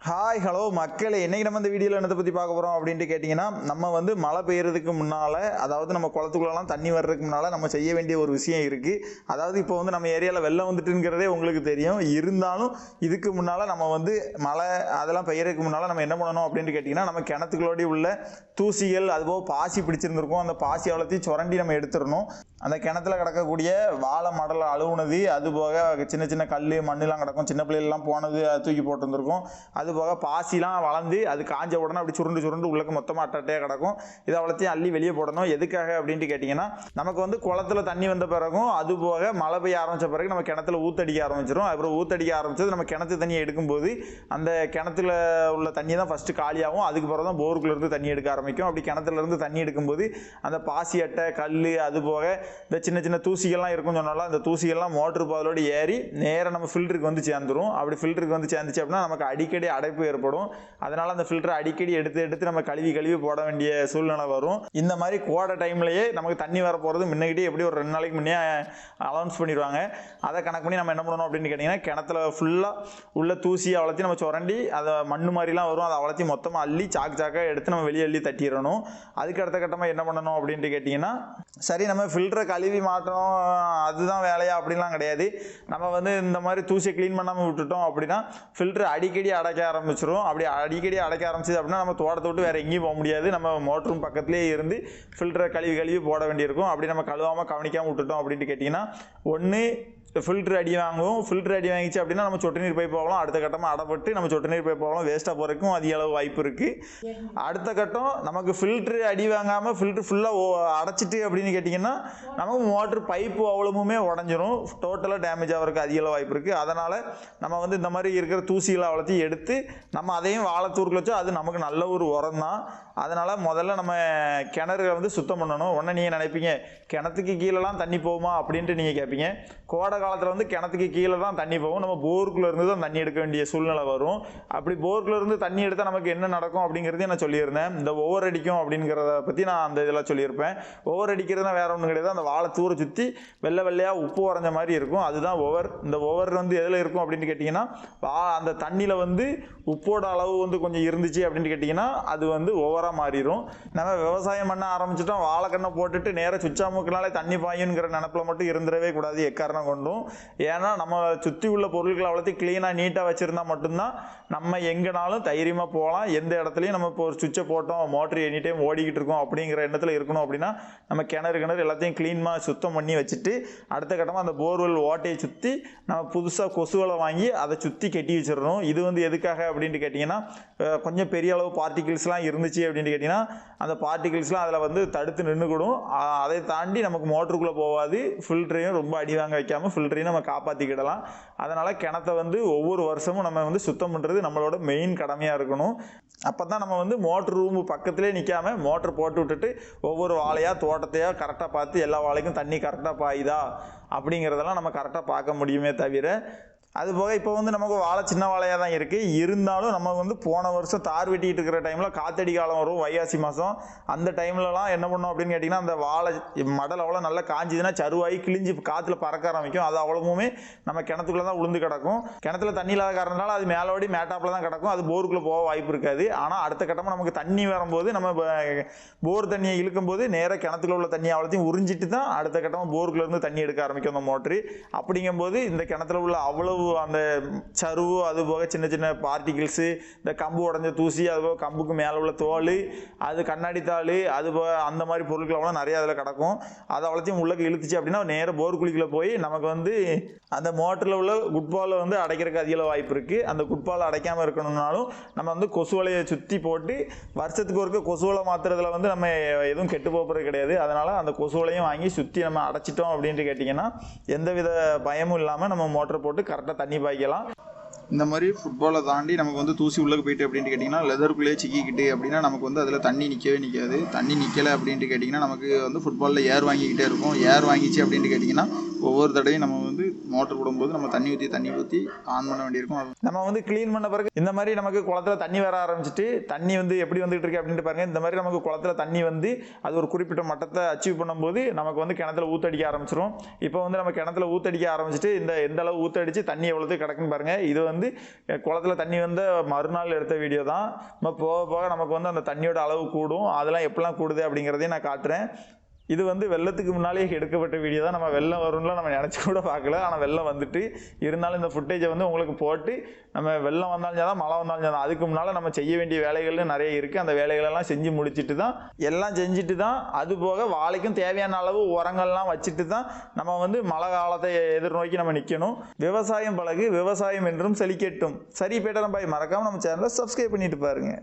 Hi hello மக்களே, இன்றைக்கி நம்ம இந்த வீடியோவில் என்னத்தை பற்றி பார்க்க போகிறோம் அப்படின்ட்டு கேட்டிங்கன்னா, நம்ம வந்து மழை பெய்யறதுக்கு முன்னால், அதாவது நம்ம குளத்துக்குள்ளலாம் தண்ணி வர்றதுக்கு முன்னால் நம்ம செய்ய வேண்டிய ஒரு விஷயம் இருக்குது. அதாவது இப்போ வந்து நம்ம ஏரியாவில் வெள்ளம் வந்துட்டுங்கிறதே உங்களுக்கு தெரியும். இருந்தாலும் இதுக்கு முன்னால் நம்ம வந்து மழை அதெல்லாம் பெய்யறதுக்கு முன்னால் நம்ம என்ன பண்ணணும் அப்படின்ட்டு கேட்டிங்கன்னா, நம்ம கிணத்துக்குள்ளோடி உள்ள தூசிகள் அதுபோக பாசி பிடிச்சிருந்துருக்கும். அந்த பாசி அவ்வளோத்தையும் சுரண்டி நம்ம எடுத்துடணும். அந்த கிணத்துல கிடக்கக்கூடிய வாழை மடலை அழுவுனது, அதுபோக சின்ன சின்ன கல் மண்ணுலாம் கிடக்கும், சின்ன பிள்ளைகள்லாம் போனது அது தூக்கி போட்டுருந்துருக்கும். அதுபோக பாசிலாம் வளர்ந்து அது காஞ்ச உடனே அப்படி சுருண்டு சுருண்டு உள்ளக்கு மொத்தமாக அட்டையாக கிடக்கும். இதை அவ்வளோத்தையும் அள்ளி வெளியே போடணும். எதுக்காக அப்படின்ட்டு கேட்டிங்கன்னா, நமக்கு வந்து குளத்துல தண்ணி வந்த பிறகும் அதுபோக மழை பெய்ய ஆரம்பித்த பிறகு நம்ம கிணத்துல ஊற்றடிக்க ஆரம்பிச்சிடும். அப்புறம் ஊற்றடிக்க ஆரம்பிச்சது நம்ம கிணத்து தண்ணியை எடுக்கும்போது அந்த கிணத்துல உள்ள தண்ணி தான் ஃபஸ்ட்டு காலியாகும். அதுக்கு பிறகு தான் போருக்குள்ளேருந்து தண்ணி எடுக்க ஆரம்பிக்கும். அப்படி கிணத்துலேருந்து தண்ணி எடுக்கும்போது அந்த பாசி அட்டை கல் அதுபோக இந்த சின்ன சின்ன தூசிகள்லாம் இருக்கும் சொன்னாலும் அந்த தூசிகள்லாம் மோட்ரு பாதலோடு ஏறி நேராக நம்ம ஃபில்டருக்கு வந்து சேர்ந்துடும். அப்படி ஃபில்டருக்கு வந்து சேர்ந்துச்சு அப்படின்னா நமக்கு அடிக்கடி அடைப்பு ஏற்படும். அதனால் அந்த ஃபில்டரை அடிக்கடி எடுத்து நம்ம கழுவி போட வேண்டிய சூழ்நிலை வரும். இந்த மாதிரி கோடை டைம்லேயே நமக்கு தண்ணி வர போகிறது முன்னாடி எப்படி ஒரு 2 நாளைக்கு முன்னே அனௌன்ஸ் பண்ணிடுவாங்க. அதை கணக்கு பண்ணி நம்ம என்ன பண்ணணும் அப்படின்னு கேட்டிங்கன்னா, கிணத்துல ஃபுல்லாக உள்ள தூசி அவ்வளோத்தையும் நம்ம சுரண்டி அதை மண் மாதிரிலாம் வரும், அதை அவ்வளோத்தையும் மொத்தமாக அள்ளி சாக்காக எடுத்து நம்ம வெளியே அள்ளி தட்டிடணும். அதுக்கு அடுத்த கட்டமாக என்ன பண்ணணும் அப்படின்ட்டு கேட்டிங்கன்னா, சரி நம்ம ஃபில்டரை கழுவி மாட்டோம் அதுதான் வேலையா அப்படின்லாம் கிடையாது. நம்ம வந்து இந்த மாதிரி தூசியை க்ளீன் பண்ணாமல் விட்டுட்டோம் அப்படின்னா ஃபில்டர் அடிக்கடி அடைக்க ஆரம்பிச்சிடும். அப்படி அடிக்கடி அடைக்க ஆரம்பிச்சது அப்படின்னா நம்ம தோட்டத்தை விட்டு வேறு எங்கேயும் போக முடியாது. நம்ம மோட்டரும் பக்கத்துலேயே இருந்து ஃபில்டரை கழுவி போட வேண்டியிருக்கும். அப்படி நம்ம கழுவாமல் கவனிக்காமல் விட்டுட்டோம் அப்படின்ட்டு கேட்டிங்கன்னா, ஒன்று ஃபில்டர் அடி வாங்குவோம். ஃபில்டர் அடி வாங்கிச்சு அப்படின்னா நம்ம சொட்டு நீர் பைப் போகலாம். அடுத்த கட்டமாக அடைப்பட்டு நம்ம சொட்டு நீர் பைப் போகலாம், வேஸ்ட்டாக போகிறதுக்கும் அதிக அளவு வாய்ப்பு இருக்குது. அடுத்த கட்டம் நமக்கு ஃபில்டர் அடி வாங்காமல் ஃபில்டர் ஃபுல்லாக அடைச்சிட்டு அப்படின்னு கேட்டிங்கன்னா நமக்கு மோட்ரு பைப்பு அவ்வளவுமே உடஞ்சிரும், டோட்டலாக டேமேஜ் ஆகிறதுக்கு அதிக அளவு வாய்ப்பு இருக்குது. அதனால் நம்ம வந்து இந்த மாதிரி இருக்கிற தூசிகளை அவ்வளோத்தையும் எடுத்து நம்ம அதையும் வாழைத்தூர்க்கு வச்சோம், அது நமக்கு நல்ல ஒரு உரம் தான். அதனால் முதல்ல நம்ம கிணறுகளை வந்து சுத்தம் பண்ணணும். உடனே நீங்கள் நினைப்பீங்க கிணத்துக்கு கீழெலாம் தண்ணி போகுமா அப்படின்ட்டு நீங்கள் கேட்பீங்க. கோடை காலத்தில் வந்து கிணத்துக்கு கீழே தான் தண்ணி போகும். நம்ம போருக்குள்ளே இருந்து தான் தண்ணி எடுக்க வேண்டிய சூழ்நிலை வரும். அப்படி போருக்குள்ளே இருந்து தண்ணி எடுத்தால் நமக்கு என்ன நடக்கும் அப்படிங்கிறதையும் நான் சொல்லியிருந்தேன். இந்த ஓவர் அடிக்கும் அப்படிங்கிறத பற்றி நான் அந்த இதெல்லாம் சொல்லியிருப்பேன். ஓவர் அடிக்கிறதுனா வேறு ஒன்றும் கிடையாது, அந்த வாழை தூரை சுற்றி வெள்ளையாக உப்பு உறைஞ்ச மாதிரி இருக்கும், அதுதான் ஓவர். இந்த ஓவர் வந்து எதில் இருக்கும் அப்படின்னு கேட்டிங்கன்னா, அந்த தண்ணியில் வந்து உப்போட அளவு வந்து கொஞ்சம் இருந்துச்சு அப்படின்னு கேட்டிங்கன்னா அது வந்து ஓவராக மாறிடும். நம்ம விவசாயம் பண்ண ஆரம்பிச்சிட்டோம், வாழைக்கண்ணை போட்டுட்டு நேராக சுச்சாமுக்குனாலே தண்ணி பாயுங்கிற நினப்பில் மட்டும் இருந்துடவே கூடாது எக்காரணம் கொண்டும். ஏன்னா நம்ம சுற்றி உள்ள பொருட்களை அவ்வளோத்தையும் க்ளீனாக நீட்டாக வச்சுருந்தா மட்டும்தான் நம்ம எங்கேனாலும் தைரியமாக போகலாம். எந்த இடத்துலையும் நம்ம இப்போ ஒரு சுவிட்சை போட்டோம் மோட்ரு எனி டைம் ஓடிக்கிட்டு இருக்கோம் அப்படிங்கிற எண்ணத்தில் இருக்கணும். அப்படின்னா நம்ம கிணறு எல்லாத்தையும் க்ளீனாக சுத்தம் பண்ணி வச்சுட்டு அடுத்த கட்டமாக அந்த போர்வெல் ஓட்டையை சுற்றி நம்ம புதுசாக கொசுவலை வாங்கி அதை சுற்றி கட்டி வச்சிடணும். இது வந்து எதுக்காக அப்படின்ட்டு கேட்டிங்கன்னா, கொஞ்சம் பெரிய அளவு பார்ட்டிகிள்ஸ்லாம் இருந்துச்சு அப்படின்ட்டு கேட்டிங்கன்னா அந்த பார்ட்டிகிள்ஸ்லாம் அதில் வந்து தடுத்து நின்றுக்கூடும். அதை தாண்டி நமக்கு மோட்டருக்குள்ளே போகாது. ஃபில்டரையும் ரொம்ப அடி வாங்க வைக்காமல் ஃபில்டரையும் நம்ம காப்பாற்றிக்கிடலாம். அதனால் கிணத்தை வந்து ஒவ்வொரு வருஷமும் நம்ம வந்து சுத்தம் பண்ணுறது நம்மளோட மெயின் கடமையாக இருக்கணும். அப்போ தான் நம்ம வந்து மோட்ரு ரூமு பக்கத்துலேயே நிற்காமல் மோட்ரு போட்டு விட்டுட்டு ஒவ்வொரு வாழையாக தோட்டத்தையாக கரெக்டாக பார்த்து எல்லா வாழைக்கும் தண்ணி கரெக்டாக பாயுதா அப்படிங்கிறதெல்லாம் நம்ம கரெக்டாக பார்க்க முடியுமே தவிர, அதுபோக இப்போ வந்து நமக்கு வாழை சின்ன வாழையாக தான் இருக்குது. இருந்தாலும் நம்ம வந்து போன வருஷம் தார் வெட்டிகிட்டு இருக்கிற டைமில் காத்தடி காலம் வரும், வைகாசி மாதம். அந்த டைம்லலாம் என்ன பண்ணோம் அப்படின்னு கேட்டிங்கன்னா, அந்த வாழை மடல் அவ்வளோ நல்லா காஞ்சிதுன்னா சருவாகி கிழிஞ்சு காற்றுல பறக்க ஆரம்பிக்கும். அது அவ்வளவுமே நம்ம கிணத்துக்குள்ளே தான் உளுந்து கிடக்கும். கிணத்துல தண்ணி இல்லாத காரணத்தால் அது மேலோடி மேட்டாப்பில் தான் கிடக்கும், அது போருக்குள்ளே போக வாய்ப்பு இருக்காது. ஆனால் அடுத்த கட்டமாக நமக்கு தண்ணி வரும்போது நம்ம போர் தண்ணியை இழுக்கும்போது நேராக கிணத்துக்குள்ள உள்ள தண்ணி அவ்வளோத்தையும் உறிஞ்சிட்டு தான் அடுத்த கட்டமாக போருக்குள்ளேருந்து தண்ணி எடுக்க ஆரம்பிக்கும் அந்த மோட்ரு. அப்படிங்கும்போது இந்த கிணத்துல உள்ள அவ்வளவு அந்த சருவு அதுபோக சின்ன சின்ன பார்ட்டிகிள்ஸு, இந்த கம்பு உடஞ்ச தூசி, அதுபோக கம்புக்கு மேலே உள்ள தோல், அது கண்ணாடி தாள், அதுபோக அந்த மாதிரி பொருட்கள் அவ்வளோ நிறைய அதில் கிடக்கும். அதை அவ்வளோத்தையும் உள்ளே இழுத்துச்சு அப்படின்னா நேராக போர் குழிக்குள்ளே போய் நமக்கு வந்து அந்த மோட்டரில் உள்ள குட்பாலை வந்து அடைக்கிறதுக்கு அதிக வாய்ப்பு இருக்குது. அந்த குட்பாலை அடைக்காமல் இருக்கணும்னாலும் நம்ம வந்து கொசு வலையை சுற்றி போட்டு வருஷத்துக்கு ஒருக்க கொசு வலை மாற்றுறதுல வந்து நம்ம எதுவும் கெட்டு போகிறது கிடையாது. அதனால் அந்த கொசு வலையும் வாங்கி சுற்றி நம்ம அடைச்சிட்டோம் அப்படின்ட்டு கேட்டிங்கன்னா எந்தவித பயமும் இல்லாமல் நம்ம மோட்டரை போட்டு கரெக்டாக தண்ணி பாய்க்கலாம். இந்த மாதிரி ஃபுட்பாலை தாண்டி நமக்கு வந்து தூசி உள்ளே போயிட்டு அப்படின்ட்டு கேட்டிங்கன்னா லெதருக்குள்ளேயே சிக்கிக்கிட்டு அப்படின்னா நமக்கு வந்து அதில் தண்ணி நிற்காது. தண்ணி நிற்கலை அப்படின்ட்டு கேட்டிங்கன்னா நமக்கு வந்து ஃபுட்பாலில் ஏர் வாங்கிக்கிட்டே இருக்கும். ஏர் வாங்கிச்சு அப்படின்ட்டு கேட்டிங்கன்னா ஒவ்வொரு தடையும் நம்ம வந்து மோட்டர் விடும்போது நம்ம தண்ணி ஊற்றி ஆன் பண்ண வேண்டியிருக்கும். நம்ம வந்து க்ளீன் பண்ண பிறகு இந்த மாதிரி நமக்கு குளத்துல தண்ணி வர ஆரம்பிச்சிட்டு தண்ணி வந்து எப்படி வந்துட்டு இருக்கு அப்படின்ட்டு பாருங்க. இந்த மாதிரி நமக்கு குளத்துல தண்ணி வந்து அது ஒரு குறிப்பிட்ட மட்டத்தை அச்சீவ் பண்ணும்போது நமக்கு வந்து கிணத்துல ஊத்தடிக்க ஆரம்பிச்சிடும். இப்போ வந்து நம்ம கிணத்துல ஊத்தடிக்க ஆரம்பிச்சிட்டு எந்த அளவு ஊத்தடிச்சு தண்ணி எவ்வளவு கிடக்குன்னு பாருங்க. இது வந்து குளத்துல தண்ணி வந்து மறுநாள் எடுத்த வீடியோ தான். நம்ம போக போக நமக்கு வந்து அந்த தண்ணியோட அளவு கூடும். அதெல்லாம் எப்படிலாம் கூடுது அப்படிங்கிறதையும் நான் காட்டுறேன். இது வந்து வெள்ளத்துக்கு முன்னாலே எடுக்கப்பட்ட வீடியோ தான். நம்ம வெள்ளம் வரும்ல நம்ம நினச்சி கூட பார்க்கல. ஆனால் வெள்ளம் வந்துட்டு இருந்தாலும் இந்த ஃபுட்டேஜை வந்து உங்களுக்கு போட்டு நம்ம வெள்ளம் வந்தாலும் தான் மழை வந்தாலும் தான் அதுக்கு முன்னால் நம்ம செய்ய வேண்டிய வேலைகள்னு நிறைய இருக்குது. அந்த வேலைகளெல்லாம் செஞ்சு முடிச்சுட்டு தான் எல்லாம் செஞ்சுட்டு தான் அது போக வாழைக்கும் தேவையான அளவு உரங்கள்லாம் வச்சுட்டு தான் நம்ம வந்து மழை காலத்தை எதிர்நோக்கி நம்ம நிற்கணும். விவசாயம் பழகு, விவசாயம் என்றும் செழிக்கட்டும். சரி பேட்டரம் பாய், மறக்காமல் நம்ம சேனலை சப்ஸ்கிரைப் பண்ணிட்டு பாருங்க.